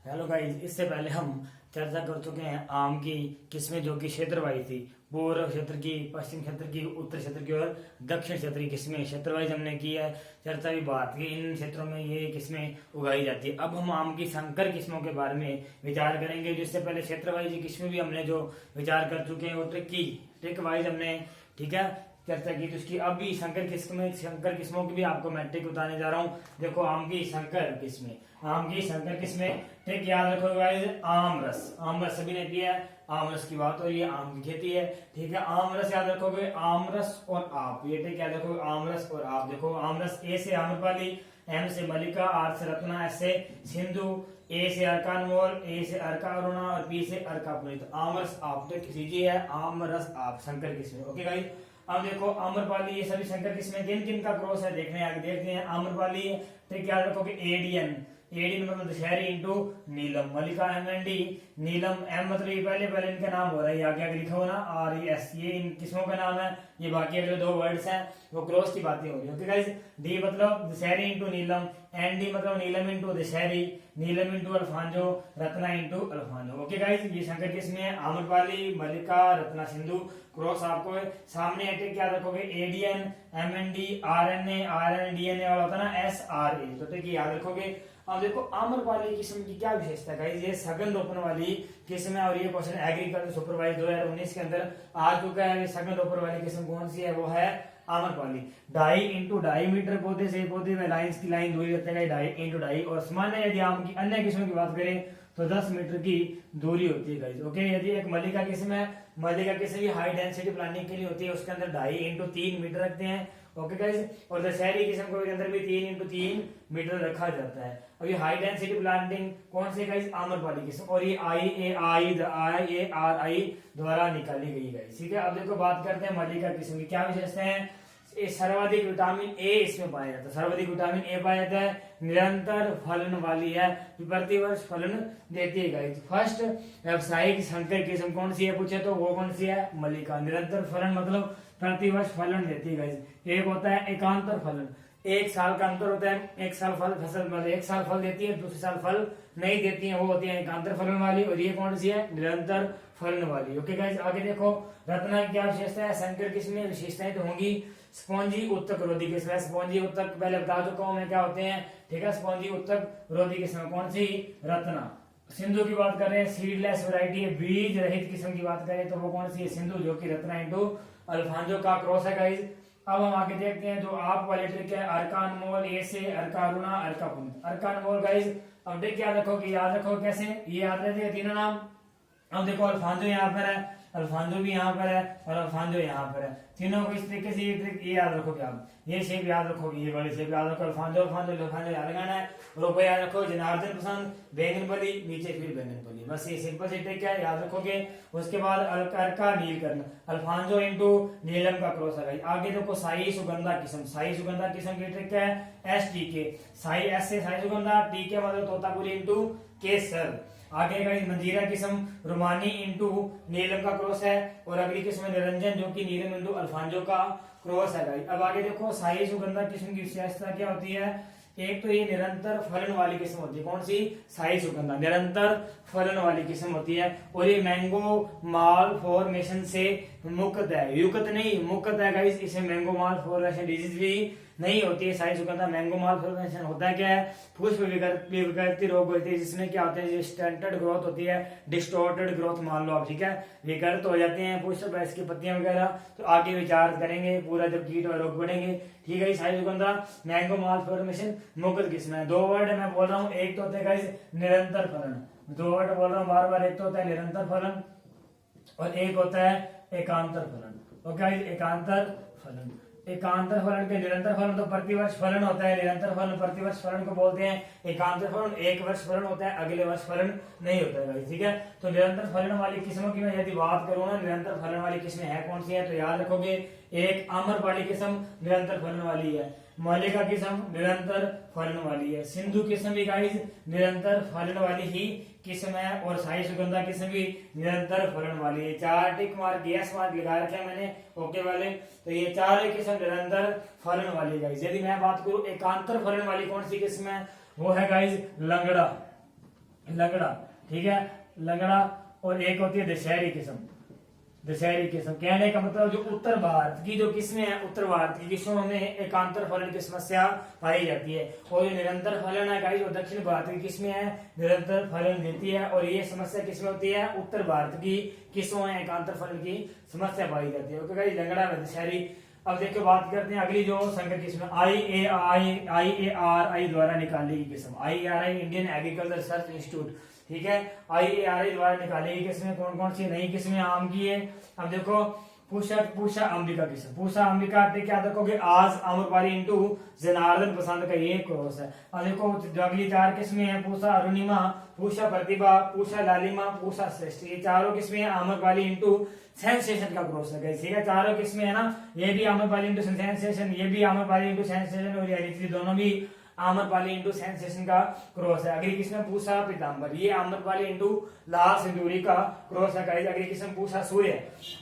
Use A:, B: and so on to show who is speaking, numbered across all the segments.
A: Hello guys, इससे पहले हम चर्चा कर चुके हैं आम की किस्में जो कि क्षेत्र वाइज थी। पूर्व क्षेत्र की, पश्चिम क्षेत्र की, उत्तर क्षेत्र की और दक्षिण क्षेत्र की किस्में क्षेत्र वाइज हमने की है चर्चा भी बात की। इन क्षेत्रों में ये किस्में उगाई जाती है। अब हम आम की संकर किस्मों के बारे में विचार करेंगे। जिससे पहले क्षेत्र वाइज किस्में भी हमने जो विचार कर चुके हैं वो ट्रिक वाइज हमने, ठीक है, चर्चा की। तो उसकी अब भी संकर किस्मों की भी आपको मैं ट्रिक बताने जा रहा हूँ। देखो, आम की संकर किस्में ट्रिक याद रखो गाइस। आम रस सभी ने किया है। आम रस की बात हो रही है, आम की खेती है, ठीक है। आम रस याद रखोगे, आम रस और आप, ये ट्रिक याद रखोगे, आम रस और आप। देखो, आम रस ए से आम्रपाली, एम से मल्लिका, आर से रत्ना, एस से सिंधु, ए से अर्कानमोल, ए से अर्का अरुणा और पी से अर्का पुनीत। आम रस आप ट्रिक सीजिए है, आम रस आप संकर किस्में। ओके गाइस, अब देखो आम्रपाली, ये सभी संकर किस्में किन किन का क्रॉस है देखने आगे देखते हैं। आम्रपाली ट्रिक याद रखोगे, एडियन मतलब दशहरी इंटू नीलम। मल्लिका एमएनडी, नीलम एम मतलब ये पहले इनका नाम हो रहा है, आगे लिखा हो ना, आर एस, ये इन किस्मों का नाम है। ये बाकी अगले दो वर्ड्स हैं वो क्रॉस की बातें हो रही है। ओके गाइस, डी मतलब Dashehari into Neelam, N D मतलब Neelam into Dashehari, Neelam into Alphonso, Ratna into Alphonso. Okay guys, ये संकर किस्में है, आम्रपाली, मल्लिका, रत्ना, सिंधु। क्रॉस आपको सामने ट्रिक याद रखोगे, ADN, MND, RNA, RN DNA वाला होता है ना, एस आर ए, तो ट्रिक याद रखोगे। अब देखो आम्रपाली किस्म की क्या विशेषता है गाइस, ये सघन रोपण वाली किस्म है। और ये क्वेश्चन एग्रीकल्चर सुपरवाइज 2019 के अंदर आ चुका है। सघन रोपण वाली किस्म कौन सी है, वो है आम्रपाली। डाई इंटू डाई मीटर पौधे से पौधे में लाइंस की लाइन दूरी रखते हैं, डाई इंटू डाई। और सामान्य यदि आम की अन्य किस्मों की बात करें तो 10 मीटर की दूरी होती है गाइस। ओके, यदि एक मल्लिका किस्म है, मल्लिका किस्म की हाई डेंसिटी प्लांटिंग के लिए होती है, उसके अंदर 2.5 इंटू 3 मीटर रखते हैं। ओके गाइस, और दशहरी किस्म के अंदर भी 3 इंटू 3 मीटर रखा जाता है। और ये हाई डेंसिटी प्लांटिंग कौन से गाइस, आम्रपाली किस्म। और ये IARI द्वारा निकाली गई गाइस, ठीक है। अब देखो बात करते हैं मल्लिका किस्म की क्या विशेषता है। सर्वाधिक विटामिन ए इसमें पाया जाता है, सर्वाधिक विटामिन ए पाया जाता है, निरंतर फलन वाली है, प्रतिवर्ष फलन देती है गाइस। फर्स्ट व्यावसायिक संकर किस्म कौन सी है पूछे तो वो कौन सी है, मल्लिका। निरंतर फलन मतलब प्रतिवर्ष फलन देती है गाइस। एक होता है एकांतर फलन, एक साल का अंतर होता है, एक साल फसल मतलब एक साल फल देती है, दूसरे साल फल नहीं देती है, वो होती है एकांतर फलन वाली। और ये कौन सी है, निरंतर फलन वाली। ओके गाइस, आगे देखो रत्ना की क्या विशेषता है। संकर किस्में विशेषताएं तो होंगी, स्पॉन्जी उत्तक रोधी किस्म। स्पॉन्जी उत्तक पहले बता चुका हूं मैं क्या होते हैं, ठीक है। स्पॉन्जी उत्तक रोधी किस्म कौन सी, रत्ना। सिंधु की बात कर रहे हैं, सीडलेस वैरायटी है, बीज रहित किस्म की बात करें तो वो कौन सी है, सिंधु, जो कि रत्ना इंटू अल्फांजो का क्रॉस है गाइस। अब हम आगे देखते हैं जो आप वाले ट्रिक है, अर्का अनमोल, ए से अर्का अरुणा, अर्का पुनीत। अर्का अनमोल गाइस, अब ट्रिक याद रखोगे, याद रखो कैसे, ये याद रखिए तीनों नाम। अब देखो अल्फांजो यहाँ पर है, अल्फांजो भी यहाँ पर है और अल्फांजो यहाँ पर है, तीनों को इस तरीके से ये ट्रिक ये याद रखोगे आप, ये शेप याद रखोगे, ये बड़ी शेप याद रखो, अल्फांजो अल्फांजो अल्फांजो याद लगाना है। रुपये याद रखो, जनार्दन प्रसन्न, बैंगनपल्ली, नीचे फिर बैंगनपल्ली, बस ये सिंपल सी ट्रिक है, याद रखोगे। उसके बाद अर्का नीलकर्ण, अल्फांजो इंटू नीलम का क्रॉस है। आगे देखो साई सुगंधा किस्म, साई सुगंधा किस्म की ट्रिक है, STK, साई एस से साई सुगंधा, TK मतलब तोतापुरी इंटू केसर। आगे का मंजीरा किस्म रोमानी इंटू नीलम का क्रॉस है। और अगली किस्म निरंजन, जो कि नीलम इंटू अल्फांजो का क्रॉस है गाइस। अब आगे देखो साई सुगंधा किस्म की विशेषता क्या होती है, एक तो ये निरंतर फलन वाली किस्म होती है, कौन सी, साई सुगंधा निरंतर फलन वाली किस्म होती है। और ये मैंगो माल फॉर्मेशन से मुक्त है, युक्त नहीं मुक्त है गाइस। इसे मैंगो माल फॉर्मेशन डिजीज भी नहीं होती है साई सुगंधा। मैंगो माल फॉर्मेशन होता है क्या है, पुष्प विकृति रोग होती है, जिसमें क्या होता है, स्टंटेड ग्रोथ होती है, डिस्टॉर्टेड ग्रोथ मान लो आप, ठीक है, विकृत हो जाते हैं पुष्प, इसकी पत्तियां वगैरह। तो आगे विचार करेंगे पूरा जब कीट और रोग बढ़ेंगे, ठीक है। साई सुगंधा मैंगो माल फॉर्मेशन मुक्त किस्म है। दो वर्ड मैं बोल रहा हूँ, एक तो होता है गाइस निरंतर फलन, दो वर्ड बोल रहा हूँ बार बार, एक तो होता है निरंतर फलन और एक होता है एकांतर फलन। ओके, एकांतर फलन, एकांतर फलन के निरंतर फलन तो प्रतिवर्ष फलन होता है, निरंतर फलन प्रतिवर्ष फलन को बोलते हैं। एकांतर फलन एक वर्ष फलन होता है, अगले वर्ष फलन नहीं होता है, ठीक है। तो निरंतर फलन वाली किस्मों की मैं यदि बात करूं ना, निरंतर फलन वाली किस्में है कौन सी है तो याद रखोगे, एक आम्रपाली किस्म निरंतर फलन वाली है, मल्लिका किस्म निरंतर फलन वाली है, सिंधु किस्म भी गाइस निरंतर फलन वाली ही किस्म है, और साई सुगंधा किस्म भी निरंतर फलन वाली है। 4 टिक मार्क यस मार्क लगा रखे हैं मैंने, ओके वाले। तो ये 4 किस्म निरंतर फलन वाली गाइस। यदि मैं बात करूं एकांतर फलन वाली कौन सी किस्म है, वो है गाइस लंगड़ा, लगड़ा, ठीक है, लगड़ा। और एक होती है दशहरी किस्म, दशहरी किस्म। कहने का मतलब जो उत्तर भारत की जो किस्में हैं, उत्तर भारत की किस्मों में एकांतर फलन की समस्या पाई जाती है। और जो निरंतर फलन है गाइस, जो दक्षिण भारत की किस्में हैं निरंतर फलन देती है, और ये समस्या किसमें होती है, उत्तर भारत की किस्मों में एकांतर फलन की समस्या पाई जाती है। ओके गाइस, लगड़ा व दशहरी। अब देखो बात करते हैं अगली जो संकर किस्म, IARI द्वारा निकाली गई किस्म। IARI Indian agriculture research institute, ठीक है, IARI द्वारा निकाली गई किस्में कौन कौन सी नई किस्में आम की है। अब देखो पूषा अंबिका किस्म, पूषा अंबिका क्या देखोगे, आज आम्रपाली इंटू जनार्दन पसंद का ये क्रॉस है। अब देखो जो अगली 4 किस्में हैं, पूषा अरुणिमा, पूषा प्रतिभा, पूषा लालिमा, पूषा श्रेष्ठ, ये चारों किस्में आम्रपाली इंटू सेंसेशन का क्रॉस है। ठीक है, चारों किस्में है ना, ये भी आम्रपाली इंटू सेंसेशन, ये भी आम्रपाली इंटू सेंसेशन, और ये दोनों भी आम्रपाली इंटू सेंसेशन का क्रॉस है। अगली किस्म पूषा पीताम्बर, ये आम्रपाली इंटू लाल सिंदूरी का क्रॉस है। अगली किस्म पूषा सूर्य,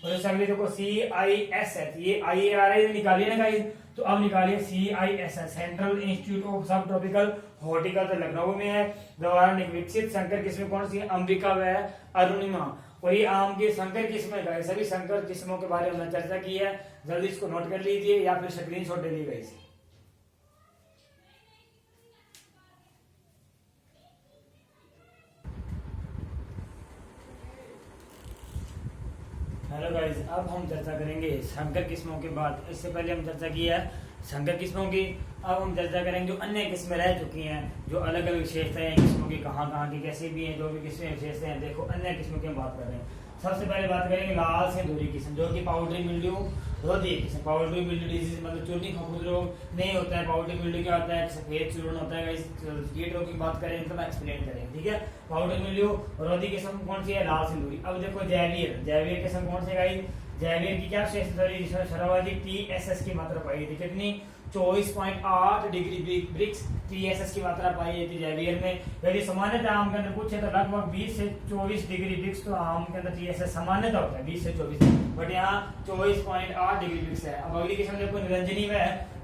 A: और अगली देखो CISH, ये IARI निकाली है ना गाइस, तो अब निकालिए CISH, सेंट्रल इंस्टीट्यूट ऑफ सब ट्रॉपिकल हॉर्टिकल्चर, लखनऊ में है। द्वारा विकसित संकर किस्में कौन सी है, अंबिका व अरुणिमा। और ये आम की संकर किस्में गाइस, सभी संकर किस्मों के बारे में हमने चर्चा की है, जल्दी इसको नोट कर लीजिए या फिर स्क्रीनशॉट ले लीजिए गाइस। हेलो गाइस, अब हम चर्चा करेंगे संकर किस्मों के बाद। इससे पहले हम चर्चा की है संकर किस्मों की, अब हम चर्चा करेंगे जो अन्य किस्में रह चुकी हैं, जो अलग अलग विशेषताएं हैं किस्मों की, कहाँ कहाँ की कैसी भी हैं, जो भी किस्में विशेषताएं हैं। देखो अन्य किस्मों की हम बात कर रहे हैं। सबसे पहले बात करेंगे लाल सिंदूरी किस्म, जो कि पाउडरी मिल्ड्यू रोधी किस्म। पाउडरी मिल्ड्यू डिजीज मतलब चूर्णी फफूंद रोग नहीं होता है। पाउडरी मिल्ड्यू क्या होता है, सफेद चूर्ण होता है। कीट रोग की बात करें तो मैं एक्सप्लेन करें, ठीक है। पाउडरी मिल्ड्यू रोधी किस्म कौन सी है, लाल सिंदूरी। अब देखो जैवियर, जैवियर किस्म कौन सी गाइस, जैवियर की क्या विशेषता है, जिसमें सर्वाधिक TSS की मात्रा पाई गई थी। कितनी, 24.8 डिग्री ब्रिक्स TSS की मात्रा पाई गई थी जैवियर में। यदि सामान्यतः आम के अंदर पूछे तो लगभग 20 से 24 डिग्री ब्रिक्स तो आम के अंदर TSS सामान्यतः होता है 20 से 24, बट यहाँ 24.8 डिग्री ब्रिक्स है। अब अगली किस्म देखो निरंजनी व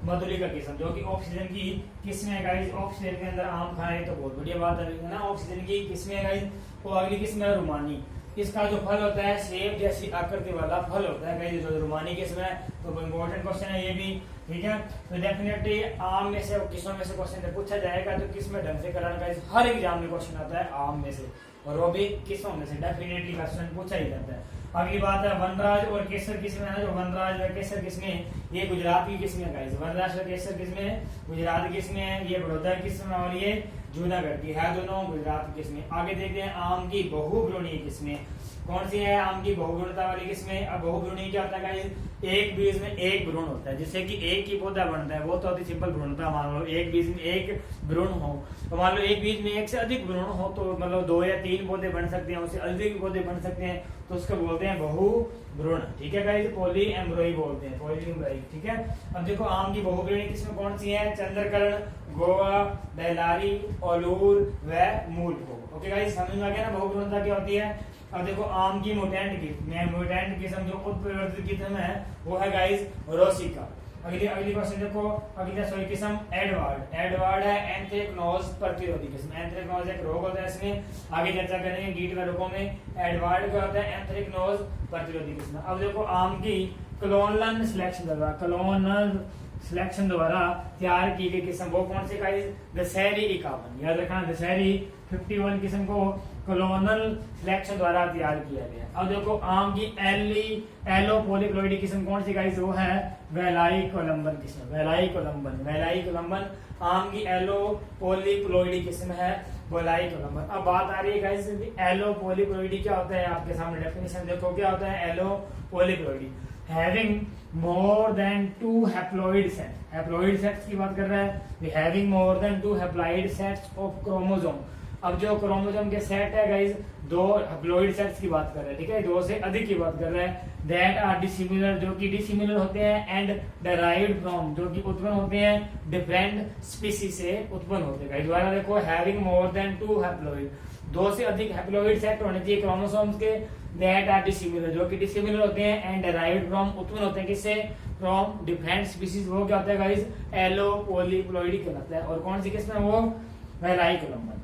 A: मधुलिका किस्म, जो कि ऑक्सीजन की किस्म है गाइस। ऑक्सीजन के अंदर आम खाए तो बहुत बढ़िया बात है ना, ऑक्सीजन की किस्म है गाइस। और अगली किस्म है रुमानी, इसका जो फल होता है सेब जैसी आकृति वाला फल होता है गाइस, जो रुमानी किस्म है। तो इंपॉर्टेंट क्वेश्चन है ये भी, ठीक है। तो डेफिनेटली आम में से किस्मों में से क्वेश्चन पूछा जाएगा, तो किस में ढंग से कराना गाइस, हर एग्जाम में क्वेश्चन आता है आम में से, और वो भी किस्मों में से डेफिनेटली क्वेश्चन पूछा ही जाता है। अगली बात है वनराज और केसर किस्में है ना, जो वनराज और केसर किस्में, ये गुजरात की किस्में है गाइस। वनराज और केसर किस्में गुजरात की किस्में है, ये बड़ौदा की किस्म और ये जूनागढ़ की है, दोनों गुजरात की किस्में। आगे देखते हैं आम की बहुभ्रूणीय किस्में कौन सी है, आम की बहुभ्रूणता वाली किस्में। अब बहुभ्रूणीय क्या होता है गाइस, एक बीज में एक भ्रूण होता है, जिससे कि एक ही पौधा बनता है, वो तो होती सिंपल भ्रूणता। मान लो एक बीज में एक भ्रूण हो, तो मान लो एक बीज में एक से अधिक भ्रूण हो, तो मतलब 2 या 3 पौधे बन सकते हैं, उससे अधिक पौधे बन सकते हैं, तो उसको बोलते हैं बहुभ्रूण, ठीक है गाइस। पॉली एम्ब्रॉय बोलते हैं, पॉली एम्ब्रॉय, ठीक है। अब देखो आम की बहुभ्रूणीय किस्में कौन सी है, चंद्रकर्ण, गोवा, बेलारी, ओलूर व मूलभोग। ओके गाइस, समझ में आ गया ना बहुभ्रूणता क्या होती है। अब देखो आम की मोटेंट किस्म जो उत्परिवर्तित किस्म है वो है गाइस रोसिका। अगली क्वेश्चन देखो, अगली सॉरी किस्म एडवार्ड है एंथ्रेक्नोज प्रतिरोधी किस्म। एंथ्रेक्नोज एक रोग होता है, इसमें आगे चर्चा करेंगे कीट व रोगों में। एडवार्ड क्या होता है, एंथ्रेक्नोज प्रतिरोधी किस्म। अब देखो आम की क्लोनल सिलेक्शन द्वारा तैयार की गई किस्म वो कौन सी गाइस, दशहरी 51, याद रखना दशहरी 51 किस्म को क्लोनल सिलेक्शन द्वारा तैयार किया गया। अब देखो आम की एलो पॉलीप्लॉइडी किस्म कौन सी गाइस, वो है वेलाई कोलंबन किस्म। वेलाई कोलंबन आम की एलो पॉलीप्लॉइडी किस्म है, वेलाई कोलंबन। अब बात आ रही है गाइस एलो पॉलीप्लॉइडी क्या होता है, आपके सामने डेफिनेशन देखो क्या होता है allopolyploidy, having more than 2 haploid sets. Haploid sets की बात कर रहा है, having more than 2 haploid sets of chromosome. अब जो क्रोमोसोम के सेट है गाइस, 2 हैप्लॉइड सेट्स की बात कर रहे हैं, ठीक है, 2 से अधिक की बात कर रहे हैं। दैट आर डिसिमिलर, जो कि डिसिमिलर होते हैं, एंड डेराइव्ड फ्रॉम, जो कि उत्पन्न होते हैं डिफरेंट स्पीसीज से उत्पन्न होते हैं। दोबारा देखो हैविंग मोर देन 2 हैप्लॉइड, 2 से अधिक हैप्लॉइड सेट होने चाहिए क्रोमोसोम्स के। दैट आर डिसिमिलर, जो कि डिसिमिलर होते हैं, एंड डेराइव्ड फ्रॉम, उत्पन्न होते हैं किससे, फ्रॉम डिफरेंट स्पीसीज। वो क्या होता है गाइस, एलो पॉलीप्लॉइडी कहलाता है। और कौन सी किस्म है वो, वेलाई कोलंबन।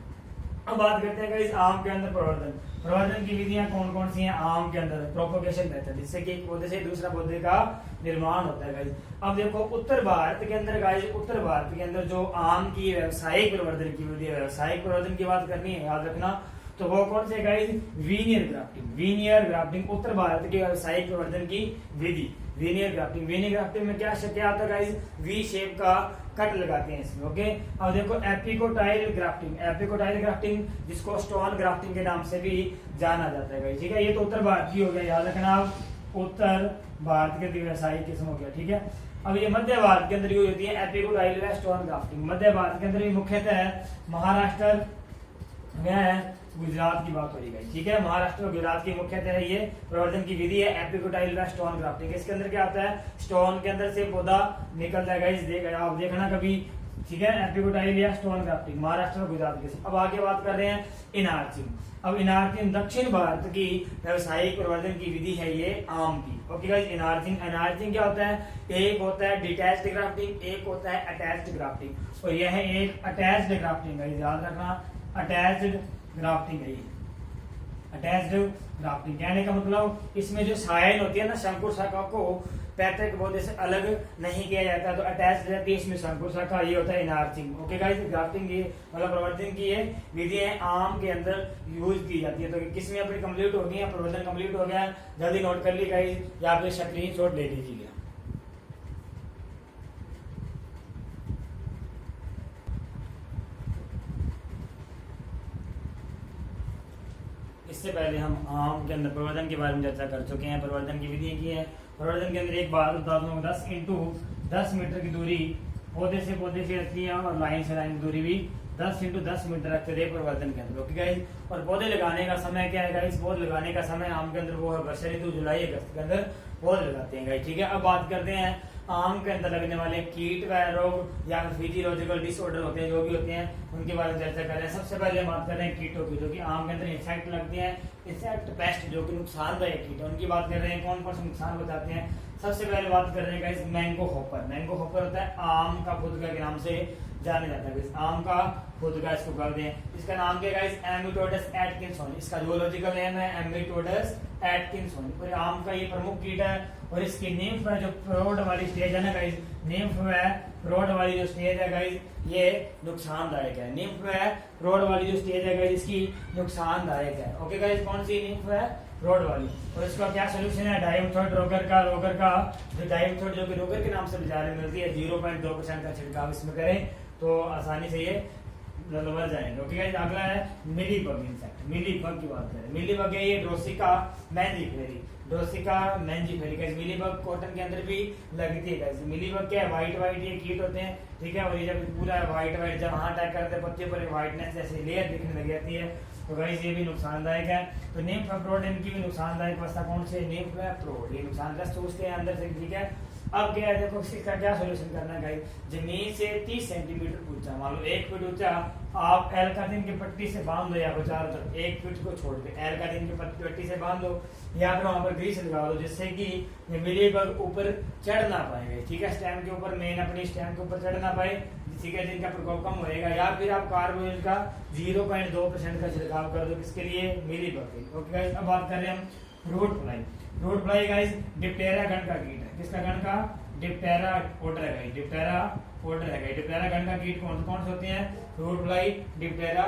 A: अब बात करते हैं गाइस आम के अंदर प्रवर्धन। प्रवर्धन की विधियां कौन कौन सी हैं आम के अंदर? प्रोपोगेशन मेथड, जिससे कि एक पौधे से दूसरा पौधे का निर्माण होता है गाइस। अब देखो उत्तर भारत के अंदर गाइस, उत्तर भारत के अंदर जो आम की व्यावसायिक प्रवर्धन की विधि है, व्यावसायिक प्रवर्धन की बात करनी है, याद रखना, तो वो कौन से guys? Veneer grafting. Veneer grafting उत्तर भारत के व्यावसायिक प्रवर्धन की विधि, वीनियर ग्राफ्टिंग। वीनियर ग्राफ्टिंग में क्या आता है गाइस? वी शेप का कट लगाते हैं इसमें, ओके। अब देखो एपिकोटाइल ग्राफ्टिंग, एपिकोटाइल ग्राफ्टिंग जिसको स्टोन ग्राफ्टिंग के नाम से भी जाना जाता है गाइस, ठीक है। ये तो उत्तर भारत की हो गया, याद रखना आप, उत्तर भारत के व्यावसायिक किस्म हो गया, ठीक है। अब ये मध्य भारत के अंदर होती है एपिकोटाइल व स्टोन ग्राफ्टिंग। मध्य भारत के अंदर भी मुख्यतः महाराष्ट्र में गुजरात की बात हो रही है, ठीक है। महाराष्ट्र और गुजरात की मुख्यतः ये प्रवर्धन की विधि है एपिकोटाइल व स्टोन ग्राफ्टिंग। इसके अंदर क्या आता है? स्टोन के अंदर से पौधा निकलता है गाइस, आप देखना कभी, ठीक है। एपिकोटाइल या स्टोन ग्राफ्टिंग महाराष्ट्र और गुजरात के। अब आगे बात कर रहे हैं इनार्चिंग। अब इनार्चिंग दक्षिण भारत की व्यावसायिक प्रवर्धन की विधि है ये आम की, ओके गाइस। इनार्चिंग क्या होता है? एक होता है डिटैच्ड ग्राफ्टिंग, एक होता है अटैच्ड ग्राफ्टिंग, और यह है एक अटैच्ड ग्राफ्टिंग गाइस, याद रखना, अटैच्ड ग्राफ्टिंग है ये। अटैच्ड ग्राफ्टिंग कहने का मतलब इसमें जो साइन होती है ना, शंकुर शाखा को पैतृक पौधे से अलग नहीं किया जाता, तो अटैच्ड रहती है इसमें शंकुर शाखा, ये होता है इनार्चिंग, ओके गाइस। ग्राफ्टिंग ये मतलब प्रवर्धन की ये विधि है आम के अंदर यूज की जाती है। तो किसमें अपनी कंप्लीट हो गई, प्रवर्धन कंप्लीट हो गया, जल्दी नोट कर ली गाइस, या फिर स्क्रीनशॉट ले लीजिएगा। इससे पहले हम आम के अंदर प्रवर्धन के बारे में चर्चा कर चुके हैं, प्रवर्धन की विधि की है। प्रवर्धन के अंदर एक बात बता दूं, 10 इंटू 10 मीटर की दूरी पौधे से पौधे की रखती है, और लाइन से लाइन की दूरी भी 10 इंटू 10 मीटर रखते थे प्रवर्धन के अंदर, ओके गाइस। और पौधे लगाने का समय क्या है गाइस? पौधे लगाने का समय आम के अंदर वो है वर्षा ऋतु, जुलाई अगस्त के अंदर पौधे लगाते हैं गाइस, ठीक है। अब बात करते हैं आम के अंदर लगने वाले कीट व रोग या फिजियोलॉजिकल डिसऑर्डर होते हैं, जो भी होते हैं उनके बारे में चर्चा कर रहे हैं। सबसे पहले बात कर रहे हैं कीटों की, जो कि आम के अंदर इंसेक्ट लगते हैं, इंसेक्ट पेस्ट जो कि नुकसानदायक कीट है, उनकी बात कर रहे हैं। कौन कौन से नुकसान बताते हैं? सबसे पहले बात कर रहे हैं guys mango hopper. Mango hopper होता है आम का फुदका के नाम से जाने जाता है, आम का फुदका इसको कहते हैं। इसका नाम क्या गाइस? एमिटोडस एटकिंसोन। इसका जूलॉजिकल नेम है एमिटोडस एटकिंसोन। और आम का ये प्रमुख कीट है, और इसकी निम्फ है, जो प्रोड वाली स्टेज है ना गाइस, निम्फ है प्रोड वाली जो स्टेज है गाइस, ये नुकसानदायक है। निम्फ है प्रोड वाली जो स्टेज है गाइस, इसकी नुकसानदायक है, ओके गाइस। कौन सी निम्फ है? प्रोड वाली। और इसका क्या सोल्यूशन है? डाइमेथोड रोगर का जो डाइमेथोड जो कि रोगर के नाम से बाजार में मिलती है, 0.2% का छिड़काव इसमें करें तो आसानी से ये मर जाएंगे, ओके गाइस। अगला है मिलीबग इंसेक्ट। मिलीबग की बात करें, मिलीबग है ये ड्रोसिका मैंजिफेरी, ड्रोसिका मैंजिफेरी गाइस। मिलीबग कॉटन के अंदर भी लगती है गाइस। मिलीबग क्या है? व्हाइट ये कीट होते हैं, ठीक है। और ये जब पूरा व्हाइट जब हाथ अटैक करते हैं पत्ते पर व्हाइटनेस जैसी लेयर दिखने लग जाती है, तो गाइस ये भी नुकसानदायक है। तो निम्फ प्रोड इनकी भी नुकसानदायक अवस्था कौन सी है? निम्फ प्रोड, ये नुकसानग्रस्त सोचते हैं अंदर से, ठीक है। अब क्या है, देखो इसका क्या सोल्यूशन करना है गाइस? जमीन से 30 सेंटीमीटर ऊंचा, मान लो 1 फीट ऊंचा, आप एल्कादिन की पट्टी से बांध दो, या फिर चारों तरफ 1 फीट को छोड़ के एल्कादिन की पट्टी से बांध दो, या फिर वहां पर ग्रीस लगा दो, जिससे कि मिलीबग ऊपर चढ़ ना पाएंगे, ठीक है। स्टेम के ऊपर, मेन अपनी स्टेम के ऊपर चढ़ ना पाए, ठीक है, जिनका प्रकोप कम होएगा। या फिर आप कार्बोनिल का 0.2% का छिड़काव कर दो, किसके लिए? मिलीबग के, ओके गाइस। अब बात कर रहे हैं हम fruit fly. Fruit fly guys Diptera गण का कीट है। किसका गण का? डिप्टेरा ऑर्डर है गाइस, डिप्टेरा ऑर्डर है गाइस। डिप्टेरा गण का कीट कौन कौन से होते हैं? फ्रूट फ्लाई डिप्टेरा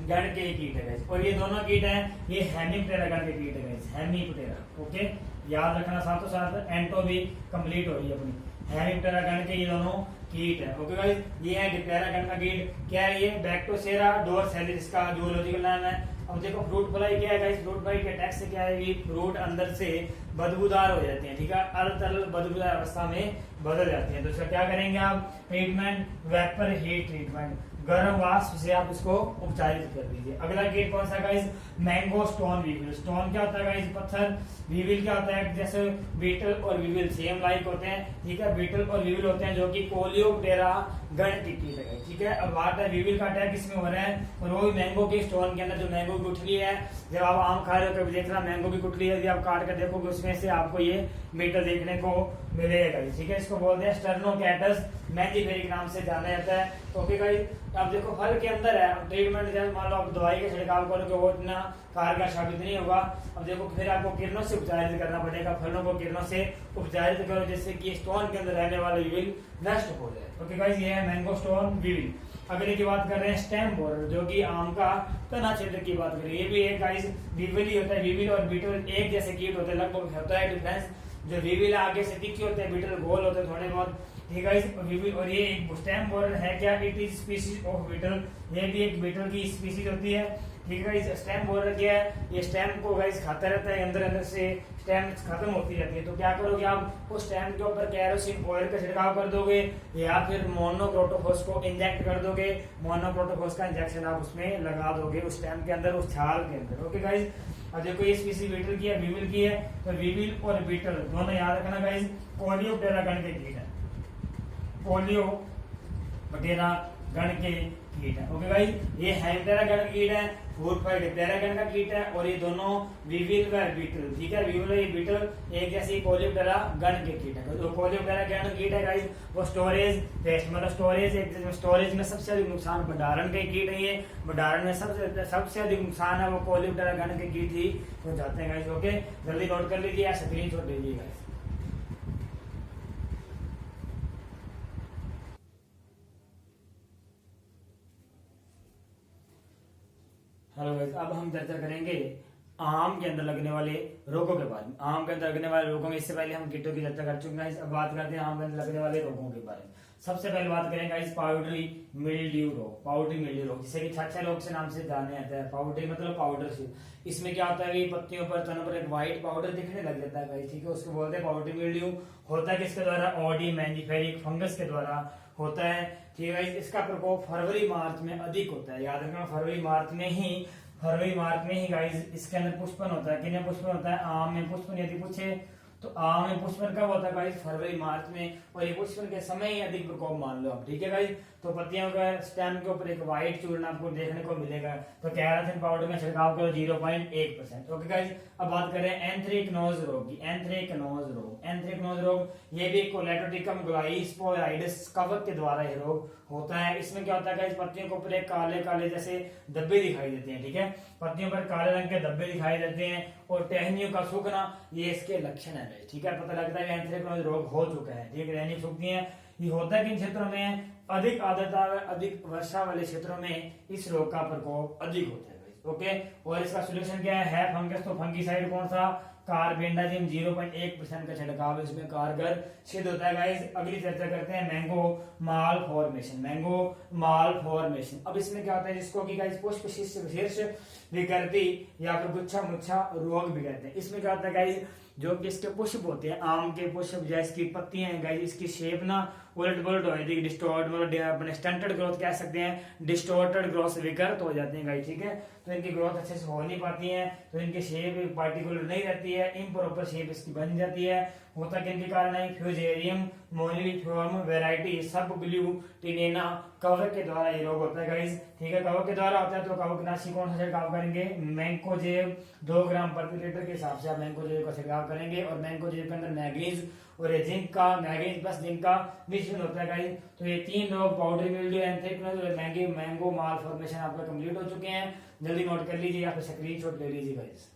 A: गण के कीट है गाइस। और ये दोनों कीट हैं, ये हेमिप्टेरा गण के कीट है गाइस, हेमिप्टेरा, ओके। याद रखना, साथों साथ एंटो भी कंप्लीट हो रही है अपनी। हेमिप्टेरा गण के ये दोनों कीट है, ओके गाइस। ये है डिप्टेरा गण का कीट। क्या है ये? बैक्टोसेरा डोरसैलिस का जूलॉजिकल नाम है। अब देखो फ्रूट फ्लाई क्या है गाइस? फ्रूट फ्लाई के अटैक से क्या है, ये फ्रूट अंदर से बदबूदार हो जाते हैं, ठीक है, अलग बदबूदार अवस्था में बदल जाती है। तो इसका क्या करेंगे आप? ट्रीटमेंट वेपर हीट ट्रीटमेंट, गर्म वाष्प से आप इसको उपचारित कर दीजिए। अगला कीट कौन सा guys? Mango stone weevil. Stone क्या होता है गाइस? पत्थर। वीविल क्या होता है? जैसे बीटल और वीविल सेम लाइक होते हैं, ठीक है। बीटल और वीविल होते हैं जो कि कोलियोप्टेरा गण की कीट है, ठीक है। अब बात है वीविल का अटैक किसमें हो रहा है? और वो भी मैंगो के स्टोन के अंदर, जो मैंगो की गुठली है, जब आप आम खा रहे हो तो देखना मैंगो की गुठली है, यदि आप काट कर देखोगे उसमें से आपको ये बीटल देखने को मिलेगा। ठीक है, इसको बोलते हैं स्टेरनोकैटस मैंजीफेरी नाम से जाना जाता है। तो ओके गाइस, अब देखो फल के अंदर है ट्रीटमेंट, जैसे मान लो आप दवाई का छिड़काव करोगे वो इतना कारगर साबित नहीं होगा। अब देखो फिर आपको किरणों से उपचारित करना पड़ेगा, फलों को किरणों से उपचारित करो जिससे कि स्टोन के अंदर रहने वाले वीविल नष्ट हो जाए। ओके गाइस, ये है मैंगो स्टोन वीविल। अगले की बात कर रहे हैं स्टेम बोरर, जो कि आम का तना छेदक की बात करें। ये भी एक गाइस वीविल ही होता है। वीविल और बीटल एक जैसे कीट होते हैं, लगभग होता है डिफरेंस। जो वीविल आगे से तीखे होते हैं, बीटल गोल होते हैं थोड़े बहुत। ठीक है, वीविल और ये एक स्टेम बोरर है क्या, it is species of beetle, ये भी एक बीटल की स्पीसीज होती है। ठीक है, इस स्टेम बोरर क्या है, ये स्टेम को गाइस खाता रहता है, अंदर अंदर से स्टेम खत्म होती रहती है। तो क्या करोगे आप, उस स्टेम के ऊपर कैरोसिन ऑयल का छिड़काव कर दोगे या फिर मोनोक्रोटोफॉस को इंजेक्ट कर दोगे। मोनोक्रोटोफॉस का इंजेक्शन आप उसमें लगा दोगे उस स्टेम के अंदर, उस छाल के अंदर। ओके गाइस, अब देखो ये स्पीसीज बीटल की है, वीविल की है। तो वीविल और बीटल दोनों याद रखना गाइस, कोलियोप्टेरा गण के कीट है, कोलियोप्टेरा गण के कीट है। ओके गाइस, ये हेमटेरा गण का कीट है, फूड फाइट डिप्टेरा गण का कीट है, और ये दोनों वीविल व बीटल। ठीक है, वीविल और ये बीटल एक जैसी कोलियोप्टेरा गण के कीट है। तो कोलियोप्टेरा गण कीट है गाइस, वो स्टोरेज पेस्ट, मतलब स्टोरेज, एक स्टोरेज में सबसे अधिक नुकसान भंडारण के कीट है। ये भंडारण में सबसे अधिक नुकसान है वो कोलियोप्टेरा गण के कीट ही हो जाते हैं गाइस। ओके, जल्दी नोट कर लीजिए या स्क्रीनशॉट ले लीजिए गाइस। हेलो गाइस, अब हम चर्चा करेंगे आम के अंदर लगने वाले रोगों के बारे में। आम के अंदर लगने वाले रोगों में इससे पहले हम कीटों की चर्चा कर चुके हैं। अब बात करते हैं आम के अंदर लगने वाले रोगों के बारे में। सबसे पहले बात करेंगे गाइस पाउडरी मिल्ड्यू रोग। पाउडरी मिल्ड्यू रोग जिसे कि छाछा रोग से नाम से जाने जाता है। पाउडरी मतलब पाउडर से। इसमें क्या होता है कि पत्तियों पर, तनों पर एक व्हाइट पाउडर दिखने लग जाता है गाइस। ठीक है, उसको बोलते हैं पाउडरी मिल्ड्यू। होता है किसके द्वारा, ऑडी मैंजीफेरी फंगस के द्वारा होता है। ठीक है, इसका प्रकोप फरवरी मार्च में अधिक होता है। याद रखना, फरवरी मार्च में ही गाइस इसके अंदर पुष्पन होता है। किन्हें पुष्पन होता है, आम में पुष्पन यदि पूछे तो आम में पुष्पन कब होता है गाइस, फरवरी मार्च में, और ये पुष्पन के समय ही अधिक प्रकोप मान लो आप। ठीक है गाइस, तो पत्तियों का स्टेम के ऊपर एक व्हाइट चूर्ण आपको देखने को मिलेगा। तो कैराथिन पाउडर में छिड़काव करो 0.1%। ओके गाइस, अब बात करें एंथ्रेक्नोज रोग की। एंथ्रेक्नोज रोग ये भी कोलेटोट्रिकम ग्लाइस्पोराइडस कवक के द्वारा ये रोग होता है। इसमें क्या होता है गाइस, पत्तियों के ऊपर एक काले काले जैसे धब्बे दिखाई देते हैं। ठीक है, पत्तियों पर काले रंग के धब्बे दिखाई देते हैं और टहनियों का सूखना, ये इसके लक्षण है। ठीक है, पता लगता है एंथ्रेक्नोज रोग हो चुका है। ठीक है, टहनियां सूखती हैं। ये होता है किन क्षेत्रों में, अधिक आर्द्रता व अधिक वर्षा वाले क्षेत्रों में इस रोग का प्रकोप अधिक होता है। ओके, और इसका सोल्यूशन क्या है फंगस, तो फंगीसाइड कौन सा, कार्बेंडाजिम 0.1% का छिड़काव इसमें कारगर सिद्ध होता है गाइस। अगली चर्चा करते हैं मैंगो माल फॉर्मेशन। अब इसमें क्या होता है, जिसको कि गाइस पुष्प शीर्ष विकृति या फिर गुच्छा मुच्छा रोग भी कहते हैं। इसमें क्या होता है गाइस, जो कि इसके पुष्प होते हैं, आम के पुष्प जैसे की पत्तियां हैं गाइस, इसकी शेप ना उलट पुलट हो जाती है, डिस्टॉर्ट मतलब स्टंटेड ग्रोथ कह सकते हैं, डिस्टॉर्टेड ग्रोथ विकृत हो जाते हैं गाइस। ठीक है, तो इनकी ग्रोथ अच्छे से हो नहीं पाती है, तो इनकी शेप पार्टिकुलर नहीं रहती है, इम्प्रॉपर शेप इसकी बन जाती है। होता कि इनके कारण है फ्यूजेरियम मोलिफॉर्म वैरायटी सब ग्लूटिनेना कवक के द्वारा ये रोग होता है गाइस। ठीक है, कवक के द्वारा होता है। तो कवकनाशी कौन सा छिड़काव करेंगे, मैंकोजेब 2 ग्राम प्रति लीटर के हिसाब से आप मैंकोजेब का छिड़काव करेंगे। और मैंकोजेब के अंदर मैग्नीज और जिंक का, मैग्नीज प्लस जिंक का मिश्रण होता है गाइस। तो ये 3 रोग पाउडरी मिल्ड्यू, एंथ्रेक्नोज और मैंगो माल फॉर्मेशन आपका कंप्लीट हो चुके हैं। जल्दी नोट कर लीजिए या फिर स्क्रीनशॉट ले लीजिए गाइस।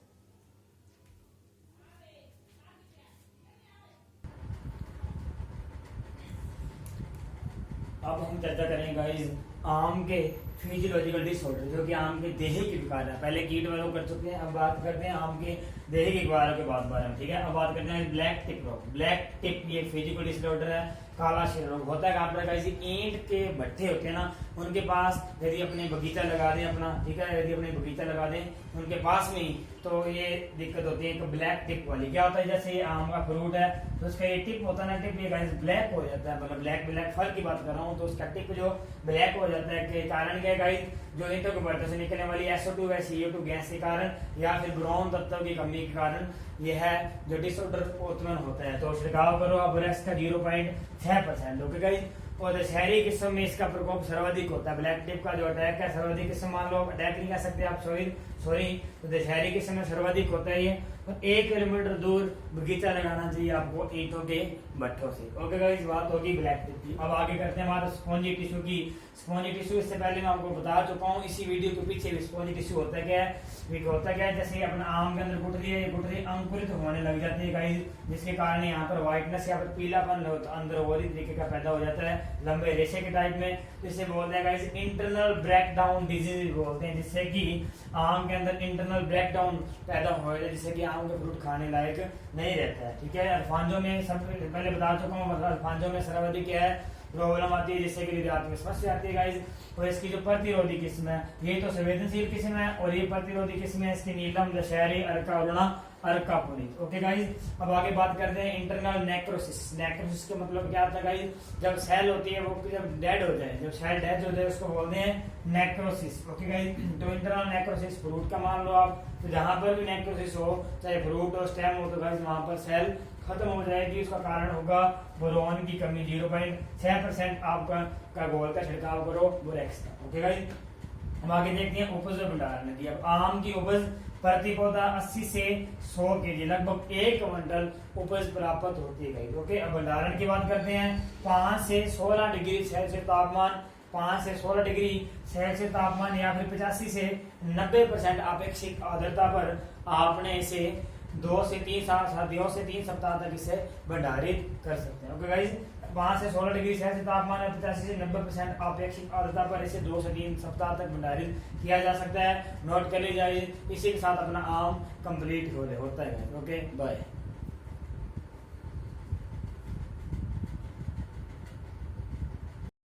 A: अब हम चर्चा करेंगे गाइस आम के फिजियोलॉजिकल डिसऑर्डर, जो कि आम के देही विकार है। पहले कीट वालों कर चुके हैं, अब बात करते हैं आम के देही विकारों के बारे में। ठीक है, अब बात करते हैं ब्लैक टिप रोग। ब्लैक टिप ये फिजिकल डिसऑर्डर है, काला शेर रोग। होता है आप ऐसे ईंट के भट्ठे होते हैं ना, उनके पास यदि अपने बगीचा लगा दें अपना, ठीक है, यदि अपने बगीचा लगा दें उनके पास में ही, तो ये दिक्कत होती है। एक ब्लैक टिप वाली क्या होता है, जैसे ये आम का फ्रूट है तो उसका ये टिप होता है ना, टिप ये गाइस ब्लैक हो जाता है, मतलब ब्लैक फल की बात कर रहा हूँ, तो उसका टिप जो ब्लैक हो जाता है के कारण क्या है गाइस, जो ईंटों के भट्ठे से निकलने वाली SO2 व CO2 गैस के कारण या फिर ब्रोन तत्वों की कमी के कारण यह है जो डिसऑर्डर उत्पन्न होता है। तो छिड़काव करो अब रेस्ट का 0.6%। ओके गाइस, और दशहरी किस्म में इसका प्रकोप सर्वाधिक होता है। ब्लैक टिप का जो अटैक है सर्वाधिक किस्म, मान लो अटैक नहीं कर सकते आप, सॉरी, तो दशहरी किस्म में सर्वाधिक होता है ये। तो 1 किलोमीटर दूर बगीचा लगाना चाहिए आपको ईंटों के भट्ठों से। ओके गाइस, बात होगी ब्लैक टिप की। अब आगे करते हैं बात स्पॉन्जी टिश्यू की। स्पॉन्जी टिश्यू इससे पहले मैं आपको बता चुका हूँ इसी वीडियो के पीछे। स्पॉन्जी टिश्यू होता क्या है, होता क्या है, जैसे अपना आम के अंदर गुठली है, ये गुठली अंकुरित होने लग जाती है गाइस, जिसके कारण यहाँ पर व्हाइटनेस, यहाँ पर पीलापन अंदर और तरीके का पैदा हो जाता है, लंबे रेशे के टाइप में। इसे बोलते हैं गाइस इंटरनल ब्रेकडाउन डिजीज बोलते हैं, जिससे कि आम के अंदर इंटरनल ब्रेकडाउन पैदा हो जाता है, जिससे कि आम का फ्रूट खाने लायक नहीं रहता है। ठीक है, अल्फांजो में सब पहले बता चुका हूँ, अल्फांजो में सर्वाधिक क्या है प्रॉब्लम आती है, जिससे कि हृदय में समस्या आती है गाइस। और इसकी जो प्रतिरोधी किस्म है, ये तो संवेदनशील किस्म है, और ये प्रतिरोधी किस्म है इसकी नीलम, दशहरी, अर्का अरुणा, अर्का पुनीत। ओके गाइस, अब आगे बात करते हैं इंटरनल नेक्रोसिस। नेक्रोसिस का मतलब क्या होता है गाइस, जब सेल होती है वो जब डेड हो जाए, जब सेल डेड हो जाए उसको बोलते हैं नेक्रोसिस। ओके गाइस, तो इंटरनल नेक्रोसिस फ्रूट का मान लो आप, तो जहां पर भी नेक्रोसिस हो, चाहे फ्रूट हो, स्टेम हो, तो गाइस वहां पर सेल खत्म हो जाएगी। उसका कारण होगा बोरोन की कमी। 0.6% आपका घोल का छिड़काव करो बोरेक्स का। ओके गाइस, हम आगे देखते हैं उपज और भंडारण की। अब आम की उपज प्रति पौधा 80 से 100 केजी, लगभग 1 क्विंटल उपज प्राप्त होती है गाइस। ओके, अब भंडारण की बात करते हैं। 5 से 16 डिग्री सेल्सियस तापमान, 5 से 16 डिग्री सेल्सियस तापमान या फिर 85 से 90% अपेक्षित आर्द्रता पर आपने इसे 2 से 3 सप्ताह तक इसे भंडारित कर सकते हैं। ओके गाइस, 5 से 16 डिग्री सेल्सियस तापमान और 85 से 90% अपेक्षित आर्द्रता पर इसे 2 से 3 सप्ताह तक भंडारित किया जा सकता है। नोट कर लीजिए, इसी के साथ अपना आम कंप्लीट होता है। Okay, bye.